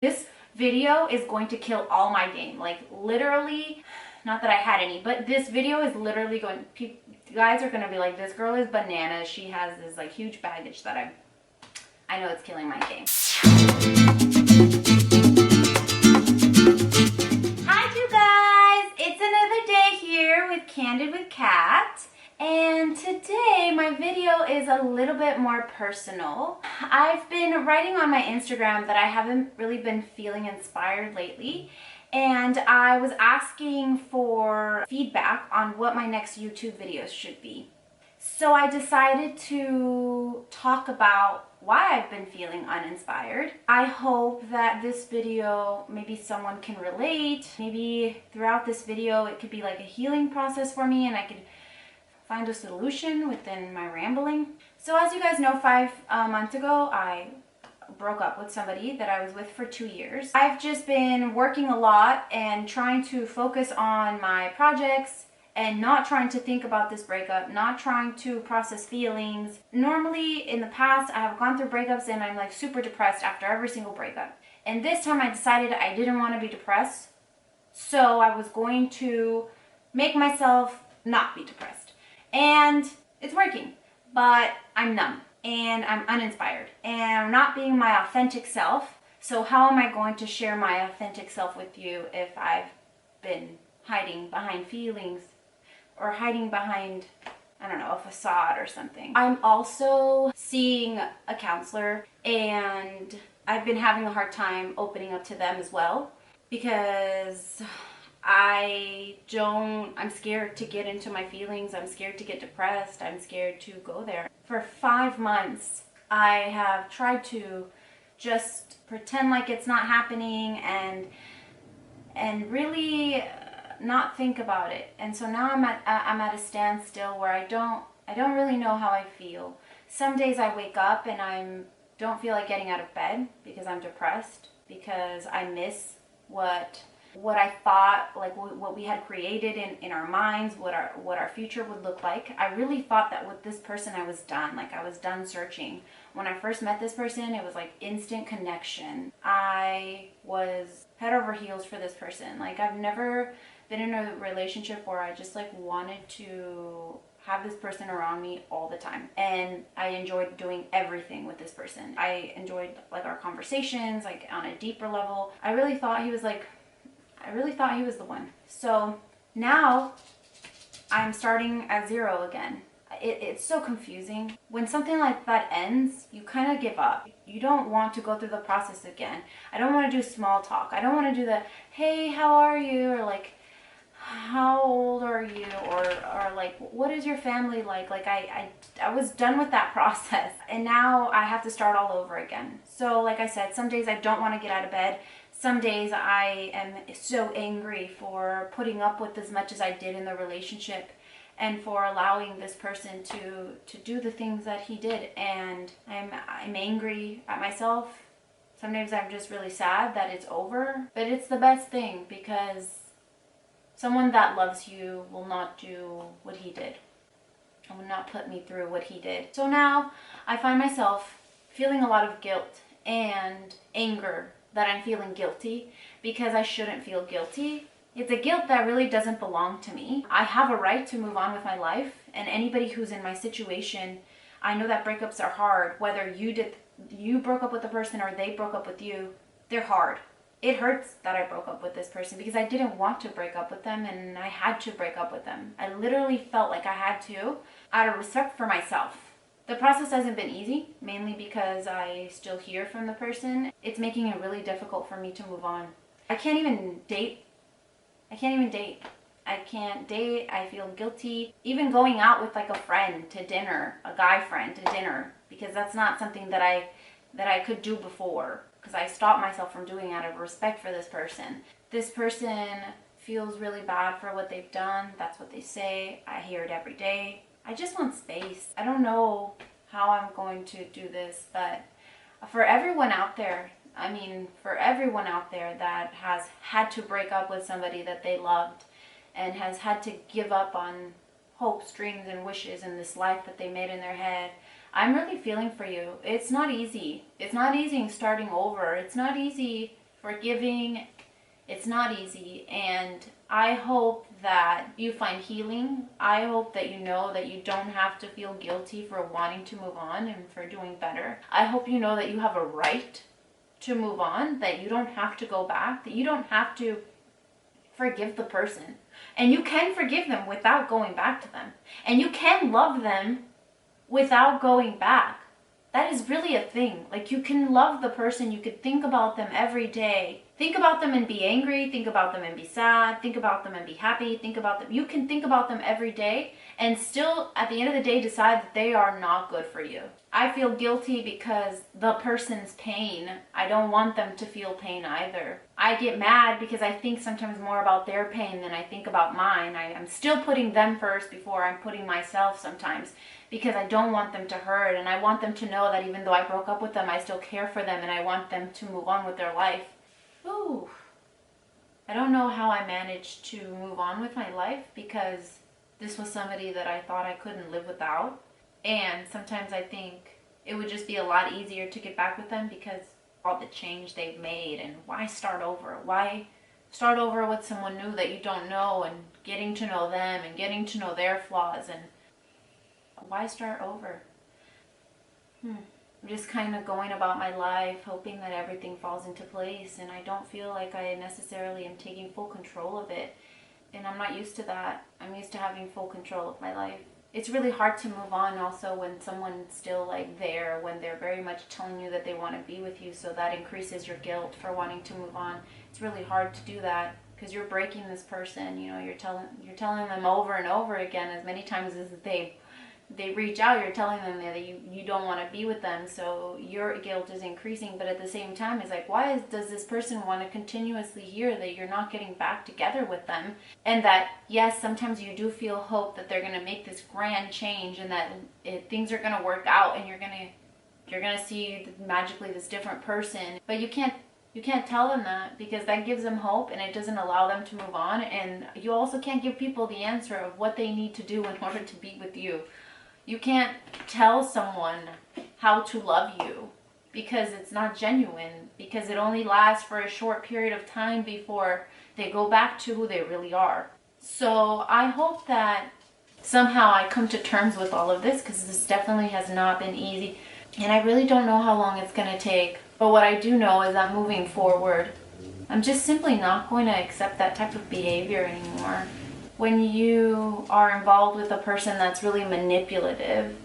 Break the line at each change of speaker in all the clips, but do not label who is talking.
This video is going to kill all my game. Like literally, not that I had any, but this video is literally going, guys are going to be like, this girl is bananas. She has this like huge baggage that I know it's killing my game. Hi you guys, it's another day here with Candid with Cat. And today my video is a little bit more personal. I've been writing on my Instagram that I haven't really been feeling inspired lately, and I was asking for feedback on what my next YouTube videos should be. So I decided to talk about why I've been feeling uninspired. I hope that this video, maybe someone can relate. Maybe throughout this video it could be like a healing process for me and I could find a solution within my rambling. So as you guys know, 5 months ago, I broke up with somebody that I was with for 2 years. I've just been working a lot and trying to focus on my projects and not trying to think about this breakup, not trying to process feelings. Normally in the past, I have gone through breakups and I'm like super depressed after every single breakup. And this time I decided I didn't want to be depressed. So I was going to make myself not be depressed. And it's working, but I'm numb and I'm uninspired and I'm not being my authentic self. So how am I going to share my authentic self with you if I've been hiding behind feelings or hiding behind, I don't know, a facade or something? I'm also seeing a counselor and I've been having a hard time opening up to them as well because I'm scared to get into my feelings. I'm scared to get depressed. I'm scared to go there. For 5 months, I have tried to just pretend like it's not happening and really not think about it. And so now I'm at a standstill where I don't really know how I feel. Some days I wake up and don't feel like getting out of bed because I'm depressed, because I miss what I thought, like what we had created in our minds, what our future would look like. I really thought that with this person I was done, like I was done searching. When I first met this person, it was like instant connection. I was head over heels for this person. Like I've never been in a relationship where I just like wanted to have this person around me all the time, and I enjoyed doing everything with this person. I enjoyed like our conversations, like on a deeper level. I really thought he was the one. So now I'm starting at zero again. It's so confusing. When something like that ends, you kind of give up. You don't want to go through the process again. I don't want to do small talk. I don't want to do the, hey, how are you? Or like, how old are you? Or like, what is your family like? Like I was done with that process. And now I have to start all over again. So like I said, some days I don't want to get out of bed. Some days I am so angry for putting up with as much as I did in the relationship and for allowing this person to do the things that he did. And I'm angry at myself. Sometimes I'm just really sad that it's over. But it's the best thing because someone that loves you will not do what he did. And will not put me through what he did. So now I find myself feeling a lot of guilt and anger that I'm feeling guilty because I shouldn't feel guilty. It's a guilt that really doesn't belong to me. I have a right to move on with my life, and anybody who's in my situation, I know that breakups are hard. Whether you broke up with the person or they broke up with you, they're hard. It hurts that I broke up with this person because I didn't want to break up with them and I had to break up with them. I literally felt like I had to out of respect for myself. The process hasn't been easy, mainly because I still hear from the person. It's making it really difficult for me to move on. I can't even date. I can't date. I feel guilty. Even going out with like a friend to dinner, a guy friend to dinner, because that's not something that I could do before, because I stopped myself from doing out of respect for this person. This person feels really bad for what they've done. That's what they say. I hear it every day. I just want space. I don't know how I'm going to do this, but for everyone out there, that has had to break up with somebody that they loved and has had to give up on hopes, dreams, and wishes in this life that they made in their head, I'm really feeling for you. It's not easy. It's not easy starting over. It's not easy Forgiving, it's not easy, and I hope that you find healing. I hope that you know that you don't have to feel guilty for wanting to move on and for doing better. I hope you know that you have a right to move on, that you don't have to go back, that you don't have to forgive the person. And you can forgive them without going back to them. And you can love them without going back. That is really a thing. Like, you can love the person, you could think about them every day. Think about them and be angry, think about them and be sad, think about them and be happy, think about them. You can think about them every day and still, at the end of the day, decide that they are not good for you. I feel guilty because the person's pain, I don't want them to feel pain either. I get mad because I think sometimes more about their pain than I think about mine. I'm still putting them first before I'm putting myself sometimes, because I don't want them to hurt, and I want them to know that even though I broke up with them, I still care for them and I want them to move on with their life. Ooh. I don't know how I managed to move on with my life, because this was somebody that I thought I couldn't live without. And sometimes I think it would just be a lot easier to get back with them because all the change they've made, and why start over? Why start over with someone new that you don't know, and getting to know them and getting to know their flaws, and why start over? I'm just kind of going about my life hoping that everything falls into place, and I don't feel like I necessarily am taking full control of it. And I'm not used to that. I'm used to having full control of my life. It's really hard to move on also when someone's still like there, when they're very much telling you that they want to be with you, so that increases your guilt for wanting to move on. It's really hard to do that because you're breaking this person. You know, you're telling them over and over again, as many times as they reach out, you're telling them that you don't want to be with them, so your guilt is increasing. But at the same time, it's like, why does this person want to continuously hear that you're not getting back together with them? And that, yes, sometimes you do feel hope that they're going to make this grand change, and that things are going to work out, and you're going to see magically this different person. But you can't tell them that, because that gives them hope and it doesn't allow them to move on. And you also can't give people the answer of what they need to do in order to be with you. You can't tell someone how to love you, because it's not genuine, because it only lasts for a short period of time before they go back to who they really are. So I hope that somehow I come to terms with all of this, because this definitely has not been easy, and I really don't know how long it's going to take. But what I do know is that moving forward, I'm just simply not going to accept that type of behavior anymore. When you are involved with a person that's really manipulative,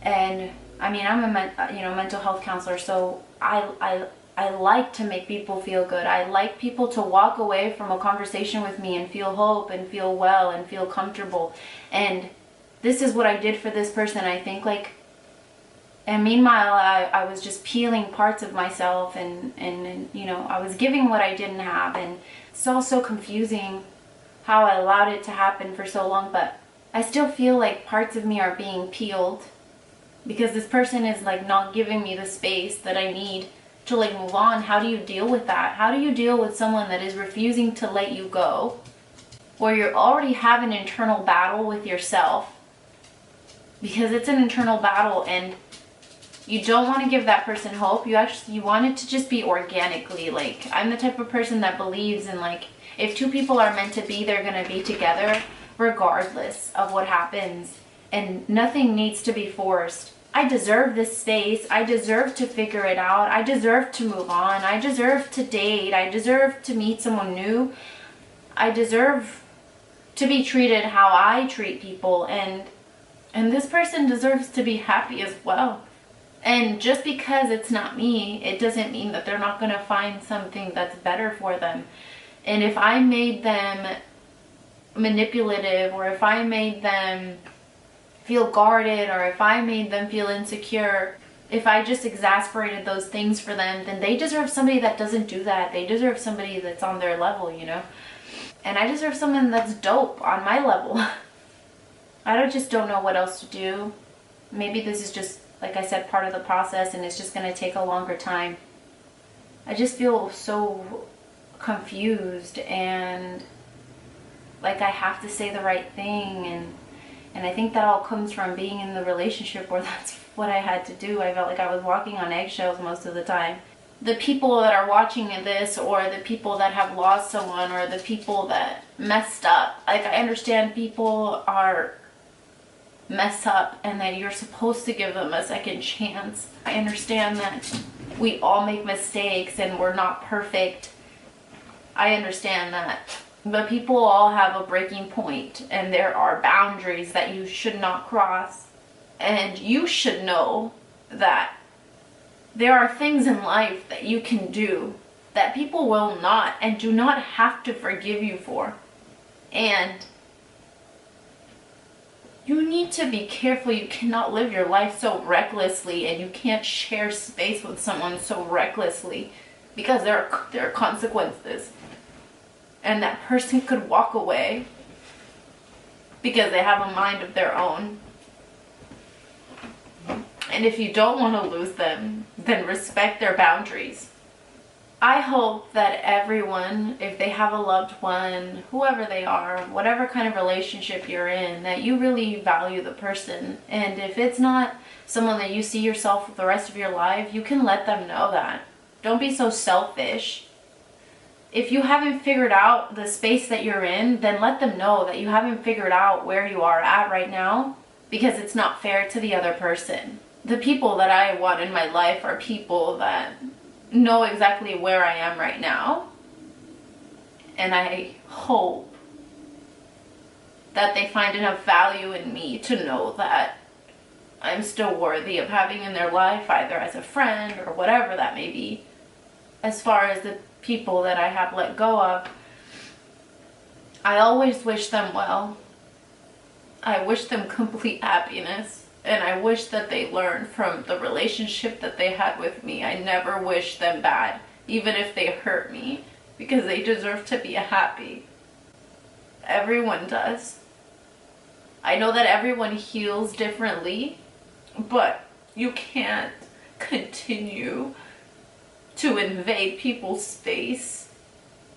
and I mean, I'm a mental health counselor, so I like to make people feel good. I like people to walk away from a conversation with me and feel hope and feel well and feel comfortable. And this is what I did for this person, I think. Like, and meanwhile, I was just peeling parts of myself, and I was giving what I didn't have, and it's all so confusing how I allowed it to happen for so long. But I still feel like parts of me are being peeled, because this person is like not giving me the space that I need to like move on. How do you deal with that? How do you deal with someone that is refusing to let you go, where you already have an internal battle with yourself? Because it's an internal battle, and you don't want to give that person hope. You want it to just be organically. Like, I'm the type of person that believes in, like, if two people are meant to be, they're going to be together regardless of what happens. And nothing needs to be forced. I deserve this space. I deserve to figure it out. I deserve to move on. I deserve to date. I deserve to meet someone new. I deserve to be treated how I treat people. And this person deserves to be happy as well. And just because it's not me, it doesn't mean that they're not going to find something that's better for them. And if I made them manipulative, or if I made them feel guarded, or if I made them feel insecure, if I just exasperated those things for them, then they deserve somebody that doesn't do that. They deserve somebody that's on their level, And I deserve someone that's dope on my level. I just don't know what else to do. Maybe this is just, like I said, part of the process, and it's just going to take a longer time. I just feel so confused, and like I have to say the right thing, and I think that all comes from being in the relationship where that's what I had to do. I felt like I was walking on eggshells most of the time. the people that are watching this, or the people that have lost someone, or the people that messed up. Like, I understand people are mess up and that you're supposed to give them a second chance. I understand that we all make mistakes and we're not perfect. I understand that. But people all have a breaking point, and there are boundaries that you should not cross. And you should know that there are things in life that you can do that people will not and do not have to forgive you for. And you need to be careful. You cannot live your life so recklessly, and you can't share space with someone so recklessly, because there are consequences. And that person could walk away because they have a mind of their own. And if you don't want to lose them, then respect their boundaries. I hope that everyone, if they have a loved one, whoever they are, whatever kind of relationship you're in, that you really value the person. And if it's not someone that you see yourself with the rest of your life, you can let them know that. Don't be so selfish. If you haven't figured out the space that you're in, then let them know that you haven't figured out where you are at right now, because it's not fair to the other person. The people that I want in my life are people that know exactly where I am right now. And I hope that they find enough value in me to know that I'm still worthy of having in their life, either as a friend or whatever that may be. As far as the people that I have let go of, I always wish them well. I wish them complete happiness. And I wish that they learned from the relationship that they had with me. I never wish them bad, even if they hurt me, because they deserve to be happy. Everyone does. I know that everyone heals differently, but you can't continue to invade people's space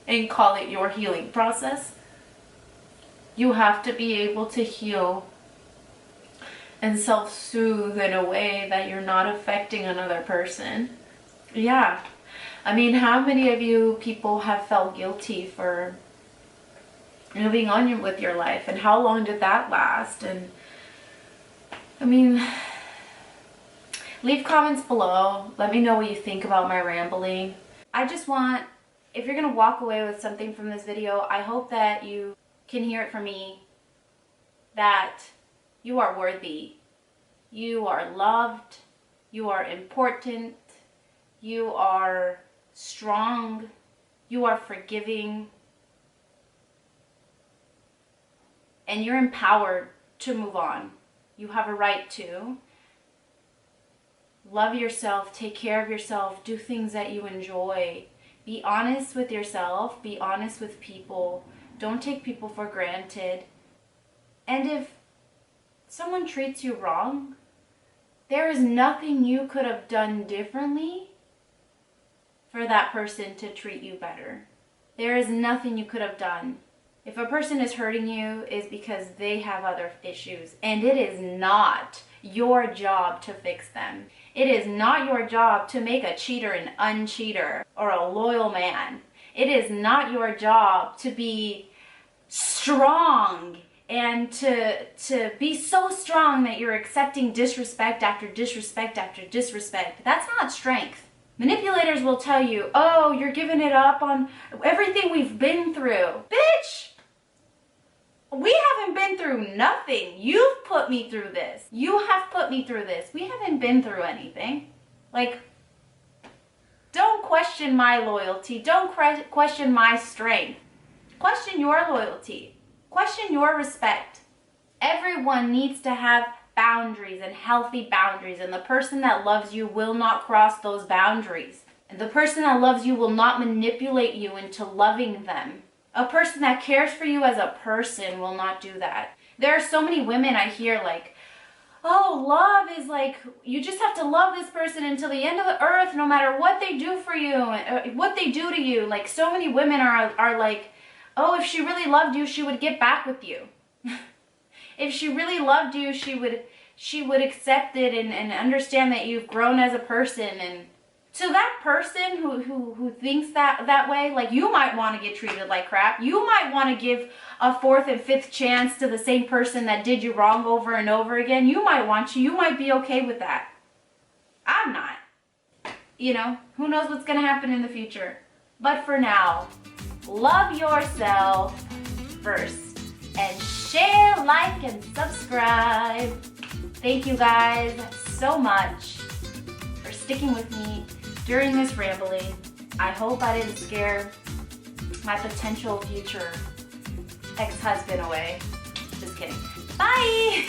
and call it your healing process. You have to be able to heal and self-soothe in a way that you're not affecting another person. Yeah. I mean, how many of you people have felt guilty for moving on with your life, and how long did that last? And I mean, leave comments below. Let me know what you think about my rambling. I just want, if you're gonna walk away with something from this video, I hope that you can hear it from me, that you are worthy. You are loved. You are important. You are strong. You are forgiving. And you're empowered to move on. You have a right to. Love yourself. Take care of yourself. Do things that you enjoy. Be honest with yourself. Be honest with people. Don't take people for granted. And if someone treats you wrong, there is nothing you could have done differently for that person to treat you better. There is nothing you could have done. If a person is hurting you, it's because they have other issues, and it is not your job to fix them. It is not your job to make a cheater an uncheater or a loyal man. It is not your job to be strong and to be so strong that you're accepting disrespect after disrespect after disrespect. That's not strength. Manipulators will tell you, oh, you're giving it up on everything we've been through. Bitch! We haven't been through nothing. You've put me through this. You have put me through this. We haven't been through anything. Like, don't question my loyalty. Don't question my strength. Question your loyalty. Question your respect. Everyone needs to have boundaries, and healthy boundaries, and the person that loves you will not cross those boundaries. And the person that loves you will not manipulate you into loving them. A person that cares for you as a person will not do that. There are so many women I hear like, oh, love is like, you just have to love this person until the end of the earth, no matter what they do for you, what they do to you. Like, so many women are like, oh, if she really loved you, she would get back with you. If she really loved you, she would accept it and understand that you've grown as a person. And to that person who thinks that way, like, you might want to get treated like crap. You might want to give a fourth and fifth chance to the same person that did you wrong over and over again. You might be okay with that. I'm not. You know, who knows what's going to happen in the future. But for now, love yourself first. And share, like, and subscribe. Thank you guys so much for sticking with me during this rambling. I hope I didn't scare my potential future ex-husband away. Just kidding. Bye!